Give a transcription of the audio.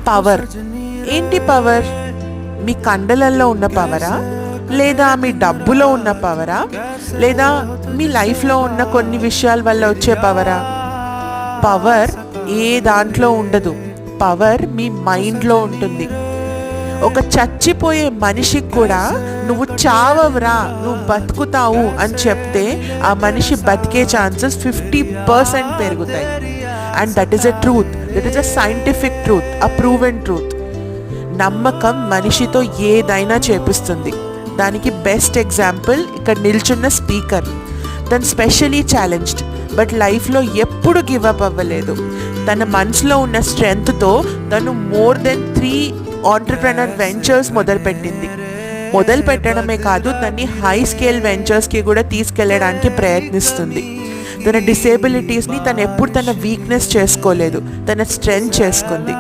Power. ఏంటి power? మీ కండలల్లో ఉన్న పవరా, లేదా మీ డబ్బులో ఉన్న పవరా, లేదా మీ లైఫ్లో ఉన్న కొన్ని విషయాల వల్ల వచ్చే పవరా? పవర్ ఏ దాంట్లో ఉండదు. పవర్ మీ మైండ్లో ఉంటుంది. ఒక చచ్చిపోయే మనిషికి కూడా నువ్వు చావవురా, నువ్వు బతుకుతావు అని చెప్తే ఆ మనిషి బతికే ఛాన్సెస్ 50% పెరుగుతాయి. And that is a truth, that is a scientific truth, a proven truth. నమ్మకం మనిషితో ఏదైనా చేపిస్తుంది. దానికి బెస్ట్ ఎగ్జాంపుల్ ఇక్కడ నిల్చున్న స్పీకర్. తను స్పెషలీ ఛాలెంజ్డ్, బట్ లైఫ్లో ఎప్పుడు గివ్ అప్ అవ్వలేదు. తన మనసులో ఉన్న స్ట్రెంగ్త్తో తను మోర్ దెన్ 3 ఆంటర్‌ప్రెన్యూర్ వెంచర్స్ మొదలు పెట్టడమే కాదు, తన్ని హై స్కేల్ వెంచర్స్కి కూడా తీసుకెళ్ళడానికి ప్రయత్నిస్తుంది. తన డిసేబిలిటీస్ని తను ఎప్పుడు తన వీక్నెస్ చేసుకోలేదు, తన స్ట్రెంగ్త్ చేసుకుంది.